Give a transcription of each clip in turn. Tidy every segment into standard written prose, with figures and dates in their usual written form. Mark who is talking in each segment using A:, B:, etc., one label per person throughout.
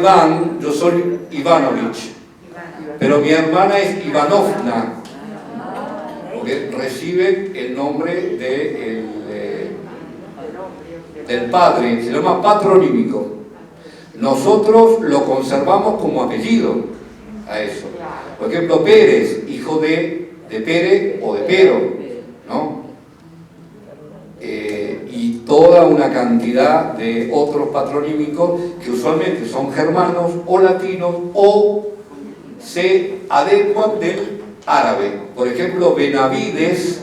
A: Iván, yo soy Ivanovich, pero mi hermana es Ivanovna, porque recibe el nombre del padre, se llama patronímico. Nosotros lo conservamos como apellido a eso. Por ejemplo, Pérez, hijo de Pérez o de Pero, ¿no? Y toda una cantidad de otros patronímicos que usualmente son germanos o latinos o se adecuan del árabe. Por ejemplo, Benavides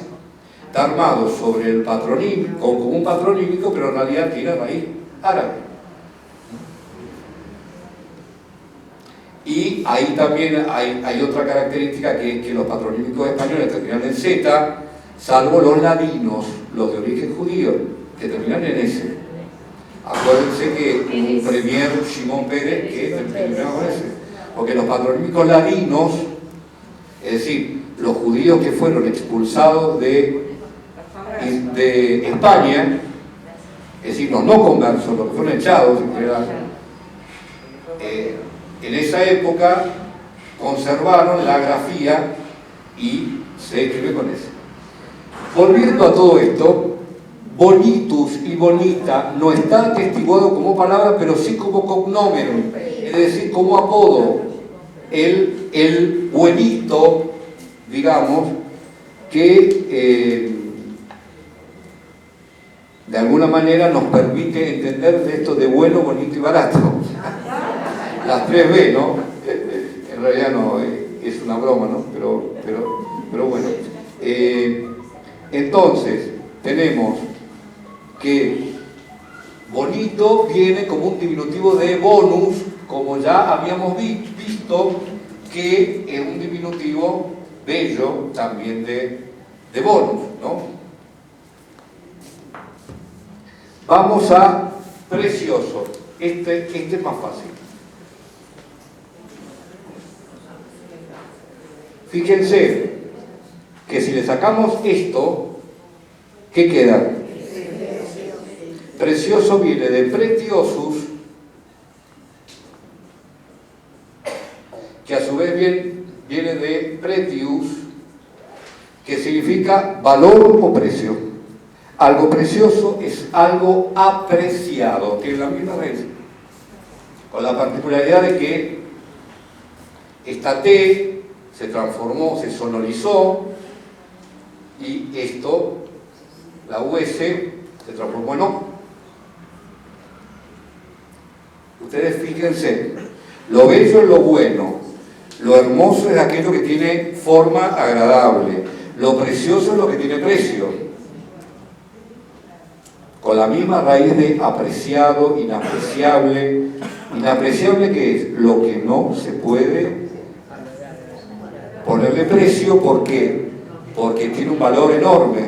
A: está armado sobre el patronímico, como un patronímico, pero en realidad tiene raíz árabe. Y ahí también hay otra característica, que es que los patronímicos españoles terminan en Z, salvo los ladinos, los de origen judío, que terminan en S. Acuérdense que un premier, Simón Pérez, que terminaba con S. Porque los patronímicos ladinos, es decir, los judíos que fueron expulsados de España, es decir, los no conversos, los que fueron echados, en esa época conservaron la grafía y se escribe con S. Volviendo a todo esto, bonitus y bonita no está atestiguado como palabra, pero sí como cognomen, es decir, como apodo. El buenito, digamos, que de alguna manera nos permite entender de esto de bueno, bonito y barato. Las 3B, ¿no? En realidad no, es una broma, ¿no? Pero bueno. Entonces, tenemos que bonito viene como un diminutivo de bonus, como ya habíamos visto que es un diminutivo bello también de bonus, ¿no? Vamos a precioso. Este es más fácil. Fíjense que si le sacamos esto, ¿qué queda? Precioso viene de pretiosus, que a su vez viene de pretius, que significa valor o precio. Algo precioso es algo apreciado, que es la misma raíz, con la particularidad de que esta T se transformó, se sonorizó, y esto, la US, se transformó en O. Ustedes fíjense, lo bello es lo bueno, lo hermoso es aquello que tiene forma agradable, lo precioso es lo que tiene precio, con la misma raíz de apreciado, inapreciable. Inapreciable, ¿qué es? Lo que no se puede ponerle precio. ¿Por qué? Porque tiene un valor enorme.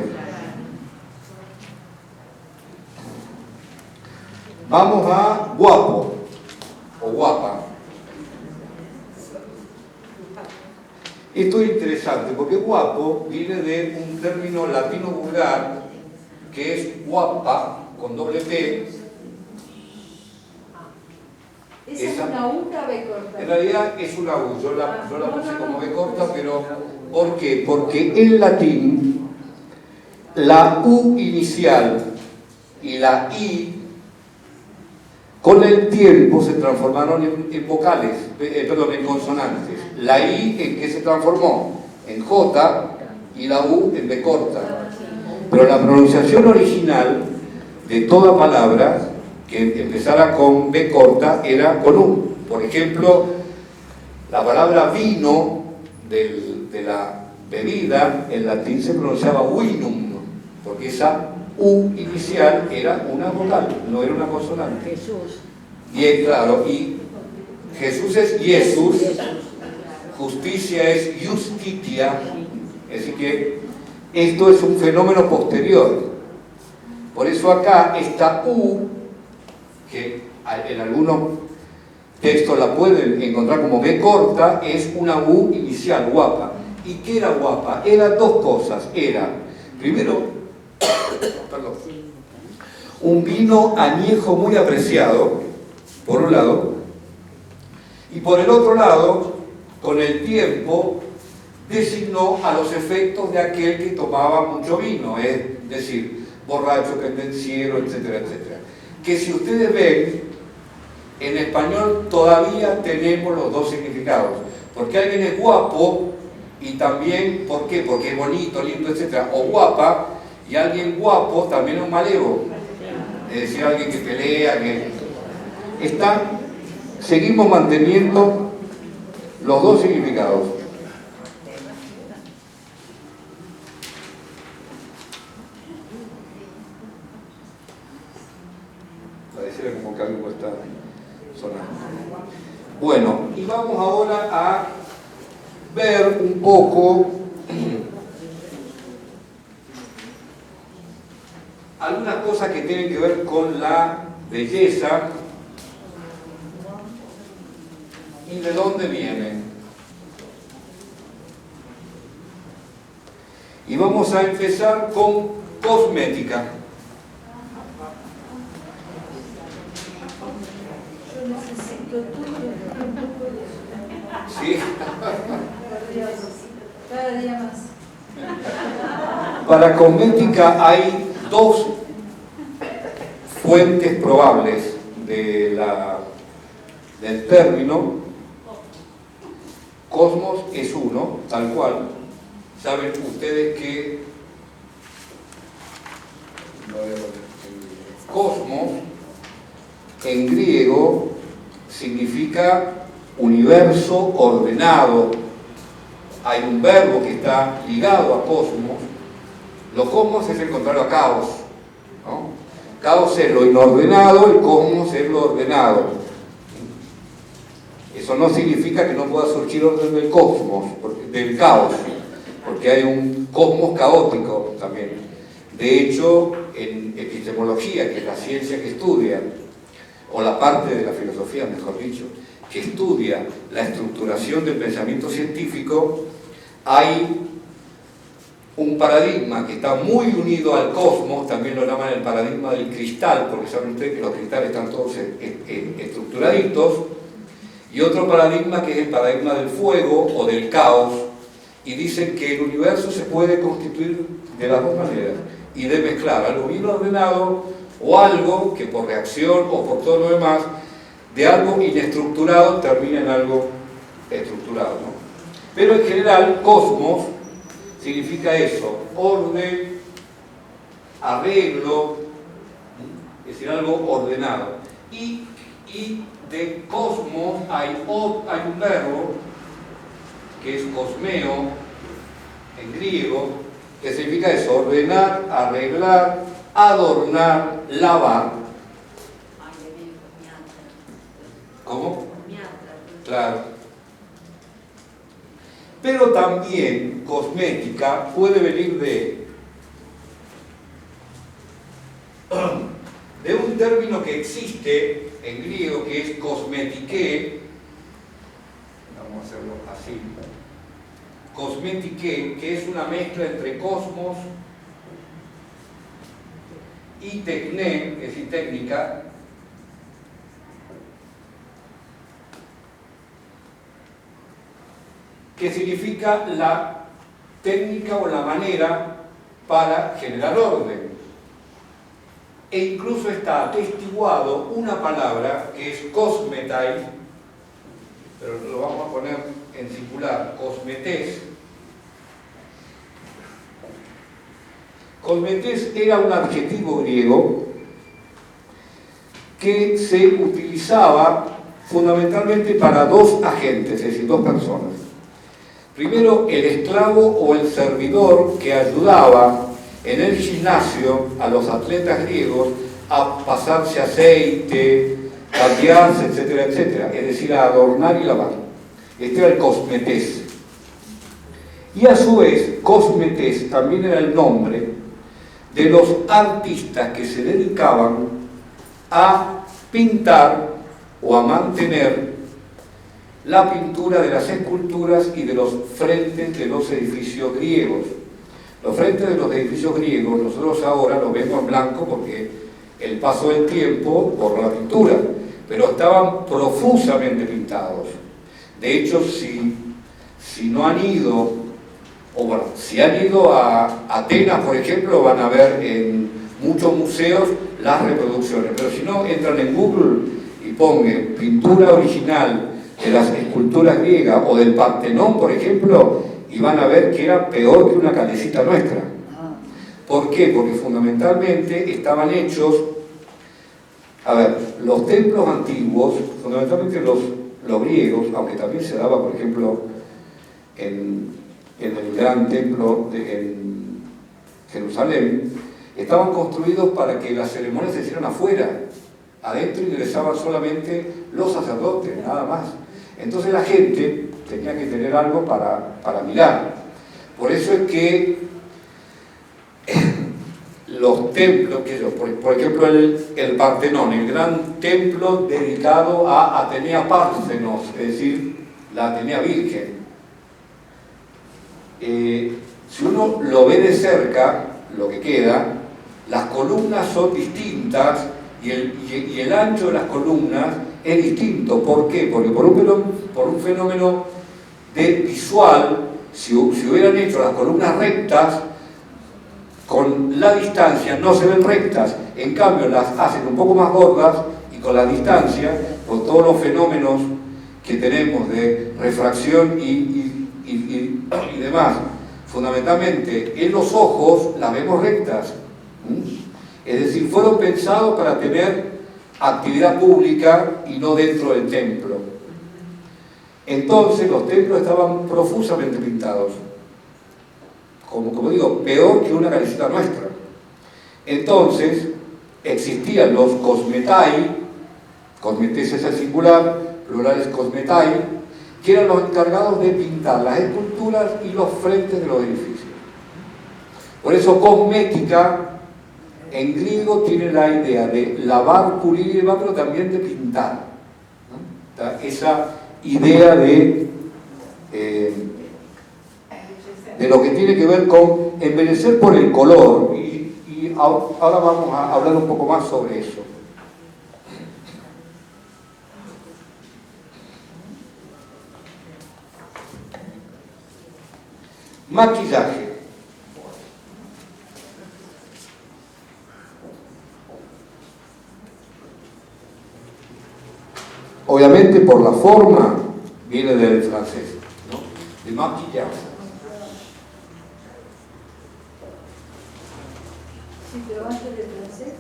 A: Vamos a guapo o guapa. Esto es interesante porque guapo viene de un término latino vulgar que es guapa con doble P.
B: ¿Esa es una U o B corta?
A: En realidad es una U, yo la puse como B corta, pero ¿por qué? Porque en latín la U inicial y la I con el tiempo se transformaron en vocales, en consonantes. La I en qué se transformó? En J, y la U en B corta. Pero la pronunciación original de toda palabra que empezara con B corta era con U. Por ejemplo, la palabra vino de la bebida en latín se pronunciaba vinum, porque esa U inicial era una vocal, no era una consonante.
B: Jesús.
A: Y claro, y Jesús es Jesús, justicia es justitia, es decir que esto es un fenómeno posterior. Por eso acá esta U, que en algunos textos la pueden encontrar como B corta, es una U inicial, guapa. ¿Y qué era guapa? Eran dos cosas. Era, primero, un vino añejo muy apreciado, por un lado, Y por el otro lado, con el tiempo, designó a los efectos de aquel que tomaba mucho vino, es decir, borracho, pendenciero, etcétera, etcétera. Que si ustedes ven, en español todavía tenemos los dos significados, porque alguien es guapo y también, ¿por qué? Porque es bonito, lindo, etcétera, o guapa, y alguien guapo también es un malevo, es decir, alguien que pelea, seguimos manteniendo los dos significados. Pareciera como que algo está sonando. Bueno, y vamos ahora a ver un poco algunas cosas que tienen que ver con la belleza y de dónde vienen. Y vamos a empezar con cosmética.
B: Yo necesito tuyo.
A: ¿Sí?
B: Cada día más.
A: Para cosmética hay dos fuentes probables del término. Cosmos es uno, tal cual. Saben ustedes que cosmos en griego significa universo ordenado. Hay un verbo que está ligado a cosmos. Lo cosmos es el contrario a caos, ¿no? Caos es lo inordenado, el cosmos es lo ordenado. Eso no significa que no pueda surgir orden del cosmos, del caos, porque hay un cosmos caótico también. De hecho, en epistemología, que es la ciencia que estudia, o la parte de la filosofía, mejor dicho, que estudia la estructuración del pensamiento científico, hay un paradigma que está muy unido al cosmos, también lo llaman el paradigma del cristal, porque saben ustedes que los cristales están todos estructuraditos, y otro paradigma que es el paradigma del fuego o del caos, y dicen que el universo se puede constituir de las dos maneras, y de mezclar algo bien ordenado o algo que por reacción o por todo lo demás, de algo inestructurado termina en algo estructurado, ¿no? Pero en general, cosmos significa eso, orden, arreglo, es decir, algo ordenado. Y de cosmos hay un verbo que es cosmeo en griego, que significa eso, ordenar, arreglar, adornar, lavar. ¿Cómo? Claro. Pero también cosmética puede venir de un término que existe en griego que es cosmetike. Vamos a hacerlo así. Cosmetike, que es una mezcla entre cosmos y tecné, es decir, técnica, que significa la técnica o la manera para generar orden. E incluso está atestiguado una palabra que es cosmetai, pero lo vamos a poner en singular, cosmetés. Cosmetés era un adjetivo griego que se utilizaba fundamentalmente para dos agentes, es decir, dos personas. Primero, el esclavo o el servidor que ayudaba en el gimnasio a los atletas griegos a pasarse aceite, cambiarse, etcétera, etcétera, es decir, a adornar y lavar. Este era el cosmetés. Y a su vez, cosmetés también era el nombre de los artistas que se dedicaban a pintar o a mantener la pintura de las esculturas y de los frentes de los edificios griegos. Los frentes de los edificios griegos nosotros ahora los vemos en blanco porque el paso del tiempo borra la pintura, pero estaban profusamente pintados. De hecho, si no han ido, o bueno, si han ido a Atenas, por ejemplo, van a ver en muchos museos las reproducciones, pero si no, entran en Google y pongan pintura original de las esculturas griegas o del Partenón, por ejemplo, y van a ver que era peor que una calecita nuestra. ¿Por qué? Porque fundamentalmente estaban hechos, a ver, los templos antiguos, fundamentalmente los griegos, aunque también se daba, por ejemplo, en el gran templo en Jerusalén, estaban construidos para que las ceremonias se hicieran afuera. Adentro ingresaban solamente los sacerdotes, nada más. Entonces la gente tenía que tener algo para mirar. Por eso es que los templos, por ejemplo el Partenón, el gran templo dedicado a Atenea Párcenos, es decir, la Atenea Virgen. Si uno lo ve de cerca, lo que queda, las columnas son distintas y el ancho de las columnas es distinto. ¿Por qué? Porque por un fenómeno visual, si hubieran hecho las columnas rectas, con la distancia no se ven rectas, en cambio las hacen un poco más gordas y con la distancia, por todos los fenómenos que tenemos de refracción y demás, fundamentalmente en los ojos las vemos rectas. Es decir, fueron pensados para tener actividad pública y no dentro del templo. Entonces los templos estaban profusamente pintados, como digo, peor que una calecita nuestra. Entonces existían los cosmetai, cosmetes es el singular, plural es cosmetai, que eran los encargados de pintar las esculturas y los frentes de los edificios. Por eso cosmética en griego tiene la idea de lavar, pulir y demás, pero también de pintar, ¿no? Esa idea de lo que tiene que ver con embellecer por el color, y ahora vamos a hablar un poco más sobre eso. Maquillaje. Obviamente por la forma viene del francés, ¿no? De maquillaje.
B: Sí, pero antes del francés,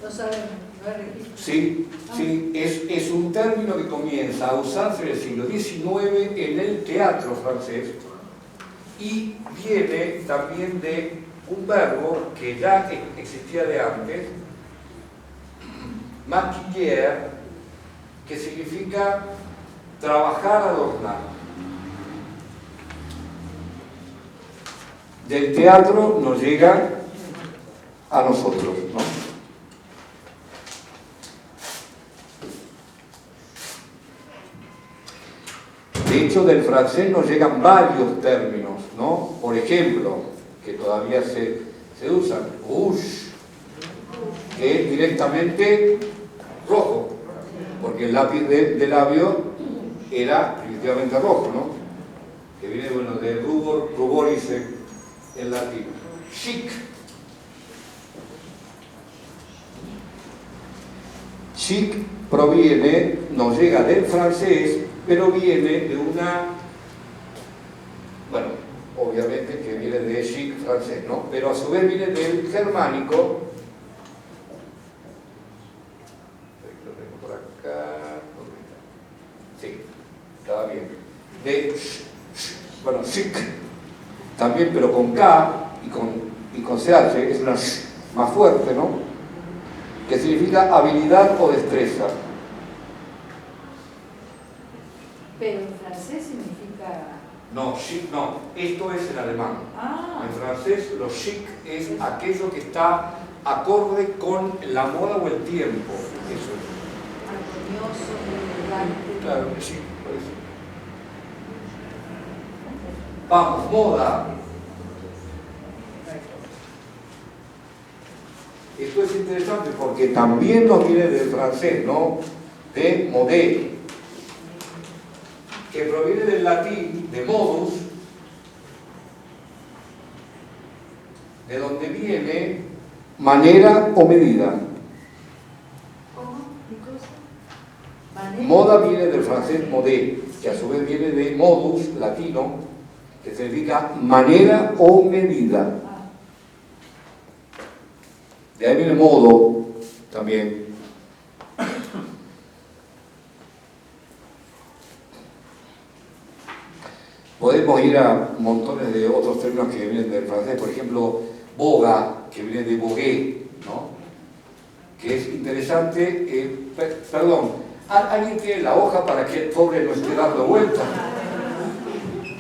B: no sabemos, no hay registro.
A: Sí, sí, es un término que comienza a usarse en el siglo XIX en el teatro francés y viene también de un verbo que ya existía de antes, maquiller, que significa trabajar, adornar. Del teatro nos llega a nosotros, ¿no? De hecho, del francés nos llegan varios términos, ¿no? Por ejemplo, que todavía se usan, rouge, que es directamente rojo, porque el lápiz de labio era primitivamente rojo, ¿no? Que viene, bueno, de ruboris en latín. Chic. Chic proviene, nos llega del francés, pero viene de una, bueno, obviamente que viene de chic francés, ¿no? Pero a su vez viene del germánico. Lo tengo por acá. Sí, estaba bien. De, bueno, chic, también, pero con K y con CH, es una más fuerte, ¿no? Que significa habilidad o destreza.
B: Pero en francés significa...
A: No, chic no, esto es en alemán.
B: Ah.
A: En francés lo chic es aquello que está acorde con la moda o el tiempo. Eso es.
B: Armonioso, elegante.
A: Claro que sí, por eso. Vamos, moda. Esto es interesante porque también nos viene del francés, ¿no? De modé. que proviene del latín, de modus, de donde viene manera o medida.
B: ¿Cómo? ¿Qué cosa? ¿Manera?
A: Moda viene del francés modé, que a su vez viene de modus, latino, que significa manera o medida. De ahí viene modo también. Podemos ir a montones de otros términos que vienen del francés, por ejemplo, boga, que viene de bogué, ¿no? Que es interesante. Perdón, ¿alguien tiene la hoja para que el pobre no esté dando vueltas?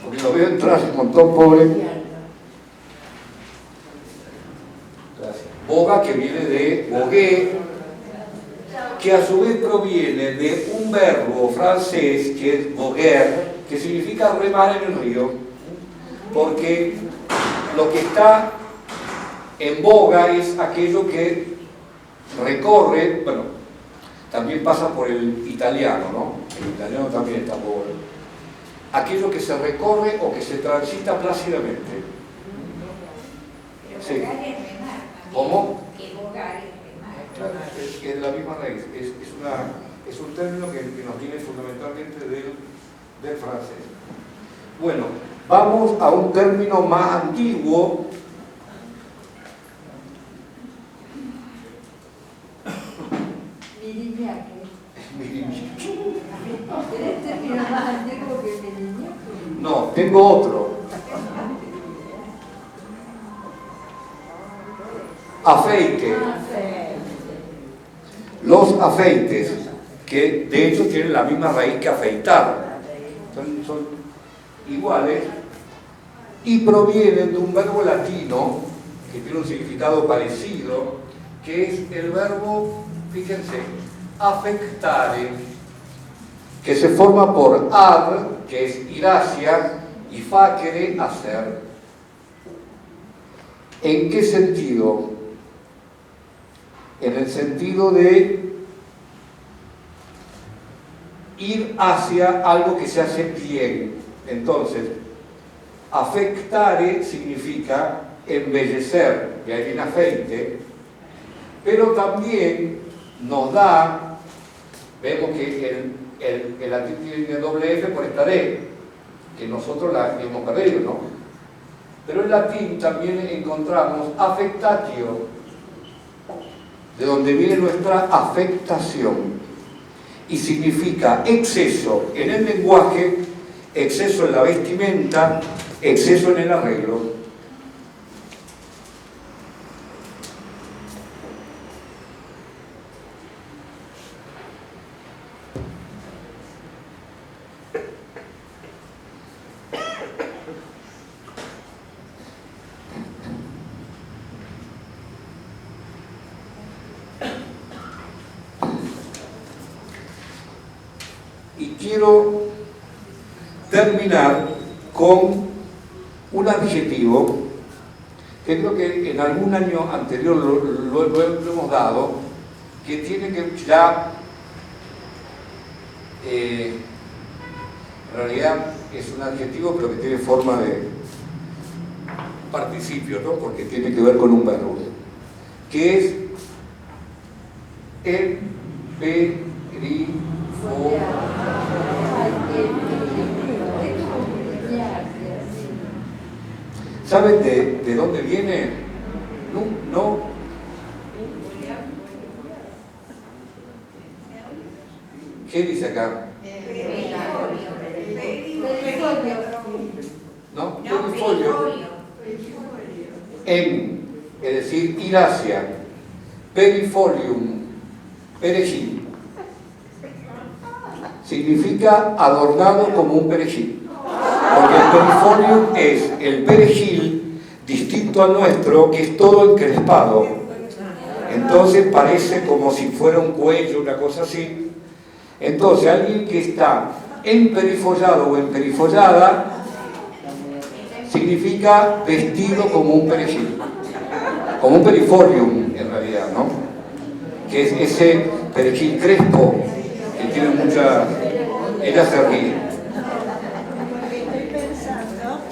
A: Porque lo veo entrar un montón, pobre. Gracias. Boga, que viene de bogué, que a su vez proviene de un verbo francés que es boguer, que significa remar en el río, porque lo que está en boga es aquello que recorre, bueno, también pasa por el italiano, ¿no? El italiano también está boga. Aquello que se recorre o que se transita plácidamente. Sí. ¿Cómo? Claro, es de la misma raíz, es un término que nos viene fundamentalmente del francés. Bueno, vamos a un término más antiguo.
B: Miriñaque. ¿Tenés término más antiguo que miriñaque?
A: No, tengo otro. Afeite. Los afeites, que de hecho tienen la misma raíz que afeitar, son iguales y provienen de un verbo latino que tiene un significado parecido, que es el verbo, fíjense, afectare, que se forma por ad, que es ir hacia, y facere, hacer. ¿En qué sentido? En el sentido de ir hacia algo que se hace bien. Entonces, afectare significa embellecer, y ahí viene afeite, pero también nos da, vemos que el latín tiene doble F por esta D, que nosotros la hemos perdido, ¿no? Pero en latín también encontramos affectatio, de donde viene nuestra afectación, y significa exceso en el lenguaje, exceso en la vestimenta, exceso en el arreglo. Quiero terminar con un adjetivo que creo que en algún año anterior lo hemos dado, que tiene que ya, en realidad es un adjetivo pero que tiene forma de participio, ¿no? Porque tiene que ver con un verbo, que es el ¿Saben de dónde viene? No. ¿Qué dice acá? ¿No? Perifolio. Es decir, ir hacia. Perifolium. Perejil. Significa adornado como un perejil. Porque el perifolium es el perejil distinto al nuestro, que es todo encrespado. Entonces parece como si fuera un cuello, una cosa así. Entonces alguien que está emperifollado o emperifollada significa vestido como un perejil, como un perifolium en realidad, ¿no? Que es ese perejil crespo que tiene mucha... Ella se ríe.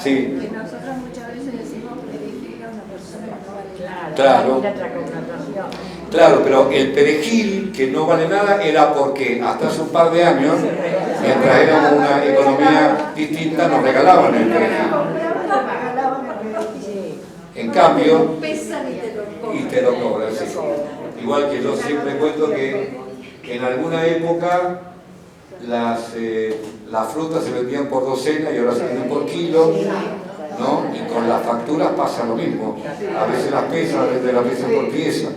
A: Sí.
B: Que nosotros muchas veces decimos perejil a una persona que no vale nada.
A: Claro.
C: Tiene otra connotación.
A: Claro, pero el perejil, que no vale nada, era porque hasta hace un par de años, mientras éramos una economía distinta, nos regalaban el perejil. En cambio, y te lo cobran, sí. Igual que yo siempre cuento que en alguna época las frutas se vendían por docena y ahora se venden por kilo, ¿no? Y con las facturas pasa lo mismo. A veces las pesan, a veces las pesan por pieza.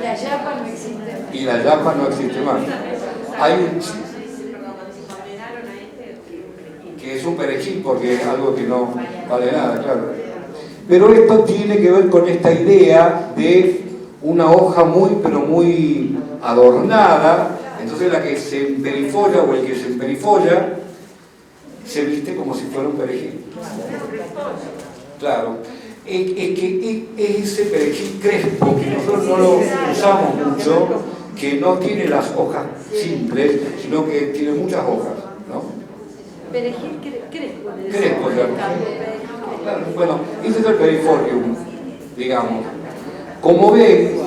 B: La yapa no existe más.
A: Y la yapa no existe más. Hay un que es un perejil porque es algo que no vale nada, claro. Pero esto tiene que ver con esta idea de una hoja pero muy adornada. Entonces la que se emperifolla o el que se emperifolla se viste como si fuera un perejil. Claro. Es que es ese perejil crespo, que nosotros no lo usamos mucho, que no tiene las hojas simples, sino que tiene muchas hojas, ¿no?
B: Perejil crespo.
A: Crespo, claro. Claro, bueno, ese es el perifolium, digamos. Como ven,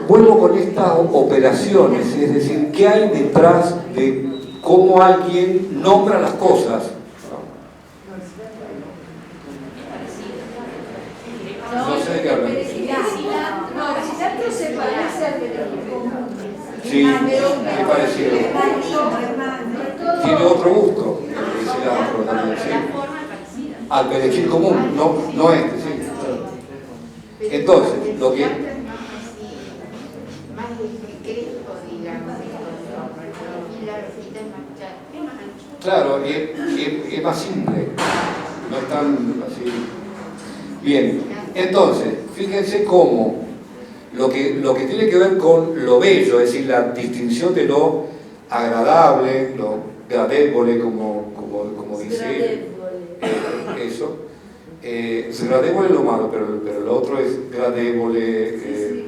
A: vuelvo con estas operaciones, es decir, ¿qué hay detrás de cómo alguien nombra las cosas? No sé de qué hablan.
B: No, el cilantro se parece al perejil común.
A: Sí, es parecido. Tiene otro gusto, el cilantro también, sí. Al perejil común, no este, sí. Entonces, lo que... Claro, es más simple, no es tan así. Bien, entonces, fíjense cómo lo que tiene que ver con lo bello, es decir, la distinción de lo agradable, lo gradevole, como dice eso. Gradevole es lo malo, pero lo otro es gradevole,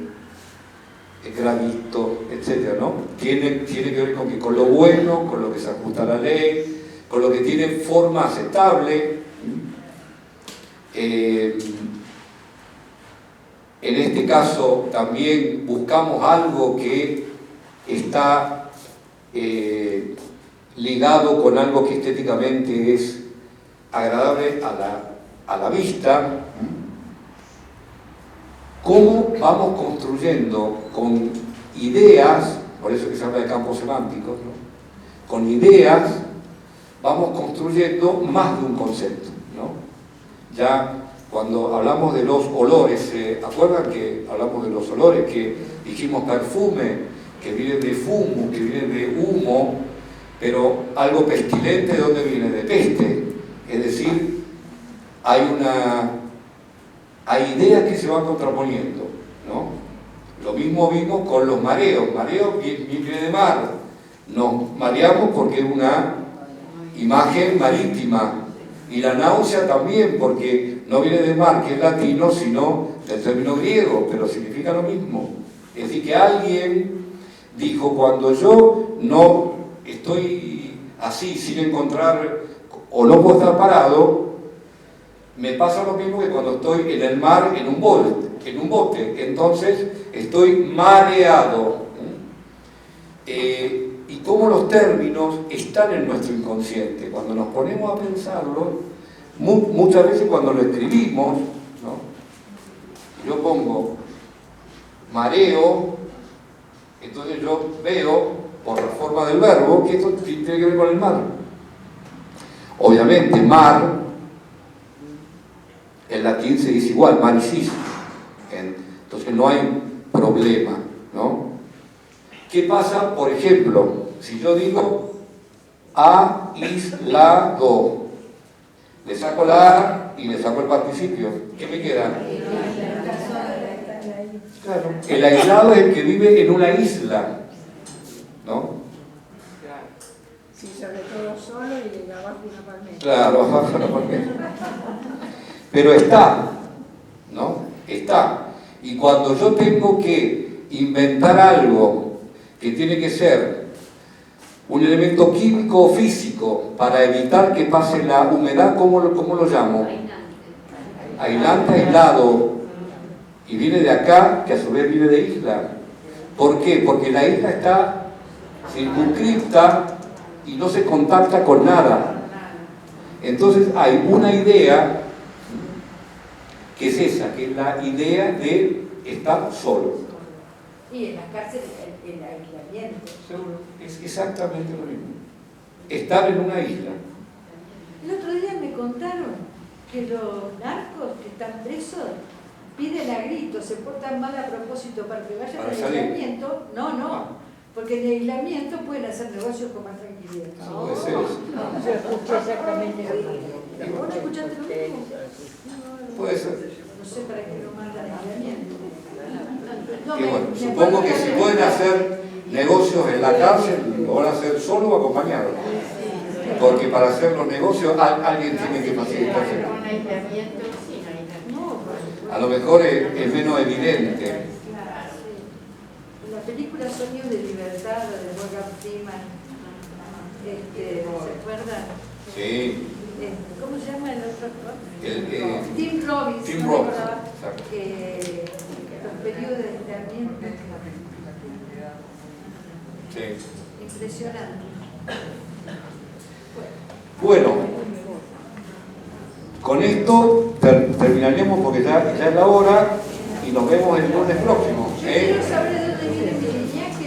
A: gradito, etc., ¿no? Tiene que ver con lo bueno, con lo que se ajusta a la ley, con lo que tiene forma aceptable. En este caso también buscamos algo que está ligado con algo que estéticamente es agradable a la vista. ¿Cómo vamos construyendo con ideas, por eso que se habla de campos semánticos, ¿no? Con ideas vamos construyendo más de un concepto, ¿no? Ya cuando hablamos de los olores, ¿se acuerdan que hablamos de los olores? Que dijimos perfume, que viene de fumo, que viene de humo, pero algo pestilente, ¿de dónde viene? De peste. Es decir, hay ideas que se van contraponiendo, ¿no? Lo mismo vimos con los mareos. Mareo viene de mar. Nos mareamos porque es una imagen marítima. Y la náusea también, porque no viene de mar, que es latino, sino del término griego, pero significa lo mismo. Es decir, que alguien dijo, cuando yo no estoy así, sin encontrar, o no puedo estar parado, me pasa lo mismo que cuando estoy en el mar, en un bote, entonces estoy mareado. Y cómo los términos están en nuestro inconsciente. Cuando nos ponemos a pensarlo, muchas veces cuando lo escribimos, ¿no? Yo pongo mareo, entonces yo veo, por la forma del verbo, que esto tiene que ver con el mar. Obviamente, mar, en latín se dice igual, marisis. Entonces no hay problema, ¿no? ¿Qué pasa, por ejemplo, si yo digo aislado? Le saco la A y le saco el participio. ¿Qué me queda? Claro. El aislado es el que vive en una isla, ¿no?
B: Sí, sobre todo solo y abajo una palmera.
A: Claro, abajo una palmera. Pero está, ¿no? Está. Y cuando yo tengo que inventar algo que tiene que ser un elemento químico o físico para evitar que pase la humedad. ¿Cómo lo llamo? Aislante, aislado. Y viene de acá, que a su vez viene de isla. ¿Por qué? Porque la isla está circunscripta y no se contacta con nada. Entonces hay una idea que es esa, que es la idea de estar solo.
B: Y en las cárceles el aislamiento.
A: Es exactamente lo mismo. Estar en una isla.
B: El otro día me contaron que los narcos que están presos piden a gritos, se portan mal a propósito para que vayan
A: Para
B: al
A: salir.
B: aislamiento. No, porque en el aislamiento pueden hacer negocios con más tranquilidad.
A: Puede ser eso.
C: Yo escuché exactamente lo mismo.
B: ¿Vos no escuchaste lo mismo?
A: Puede ser.
B: No sé para qué lo mandan al aislamiento.
A: Y bueno, supongo que si pueden hacer negocios en la cárcel, lo van a hacer solo o acompañado. Porque para hacer los negocios alguien tiene que facilitarse.
C: Con aislamiento, sin aislamiento.
B: No,
A: A lo mejor es menos evidente.
B: la película Sueños de Libertad de Morgan Freeman, ¿se acuerdan?
A: Sí.
B: ¿Cómo se llama el otro actor?
A: Tim
B: Tim Robbins.
A: Tim
B: ¿no
A: Robbins,
B: recordaba?
A: exacto.
B: Que los periodos de aislamiento.
A: Sí.
B: Impresionante.
A: Bueno, con esto terminaremos porque ya es la hora y nos vemos el lunes próximo.
B: Yo quiero saber de dónde viene mi lineaje,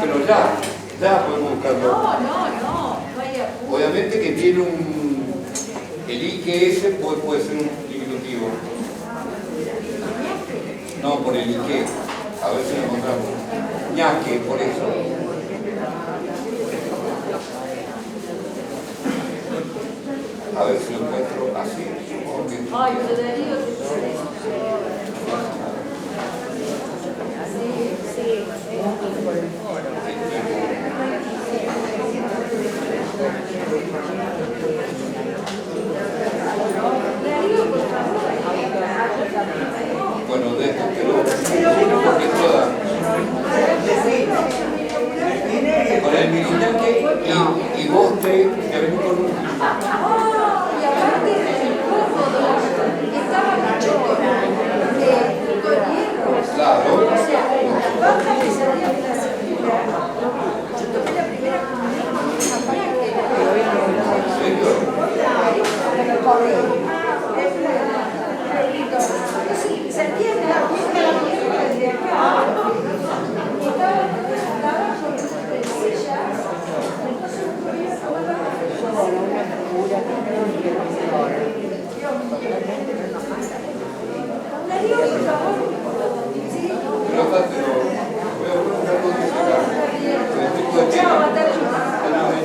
A: Pero ya podemos buscarlo.
B: No hay apuro.
A: Obviamente que tiene el I que ese puede ser un diminutivo. No, por el Ique. A ver si lo encontramos. Ñaque, por eso. A ver si lo encuentro así.
B: Ay, pero Darío te parece. Sí,
C: Por el foro.
B: Darío, por favor.
A: Bueno, de esto que toda. Con el Miriñaque y vos te venís con un.
B: Y aparte el cómodo estaba mucho con hierro.
A: Claro.
B: O sea, la baja que salía de la cintura, yo tomé la primera comunión con una
A: ¿En serio?
B: Entonces, salía de la pierna desde acá, y estaba con sus sillas, entonces no podía tomar la Darío, por favor. Sí.
A: Pero aparte, voy a buscar algo que acá. El tipo de
B: Chao,
A: tiempo.
B: hasta luego.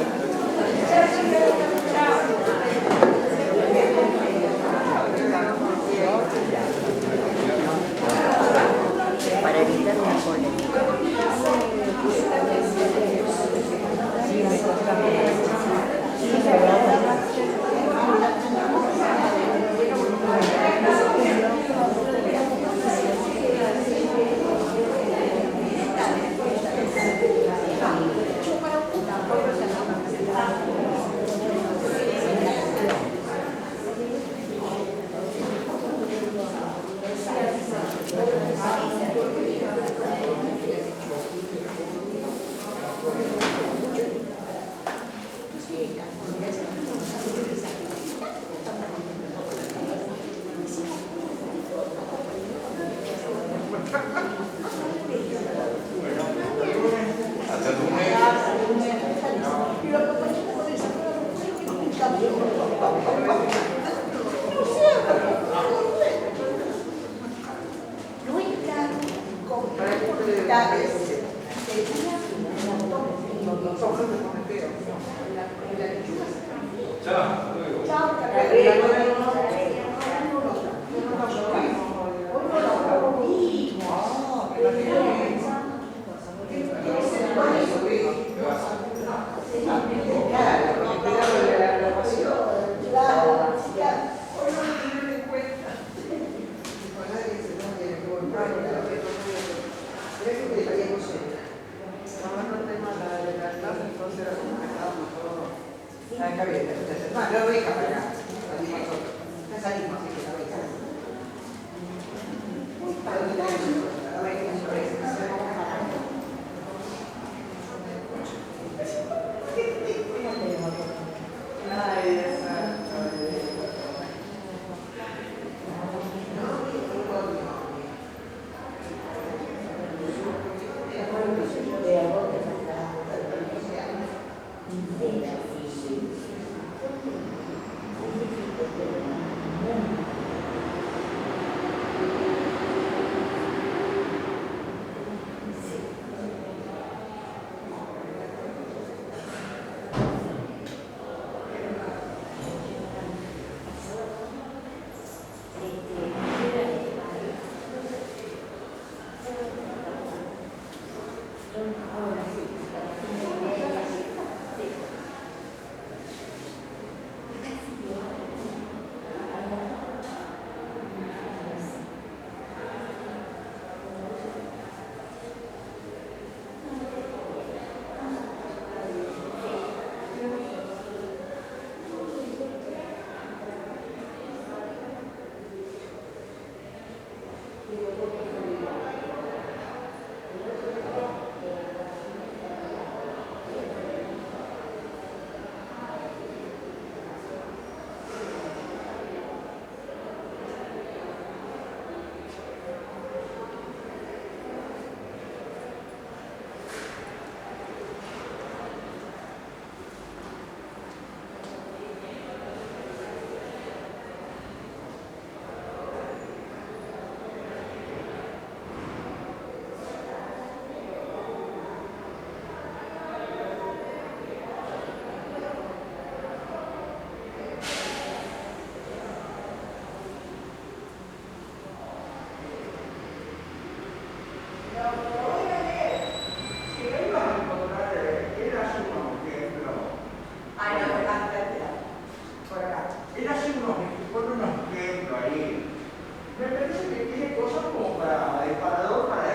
C: Para evitar una polémica.
A: Hasta el lunes.
D: No están con actividades
A: Chao. Hasta luego.
D: Gracias. acá viene. No, no deja para acá. Lo digo nosotros. Ya salimos, así que no deja. Muy fantástico. A ver qué sorpresa.
E: Me parece que tiene cosas como para disparador para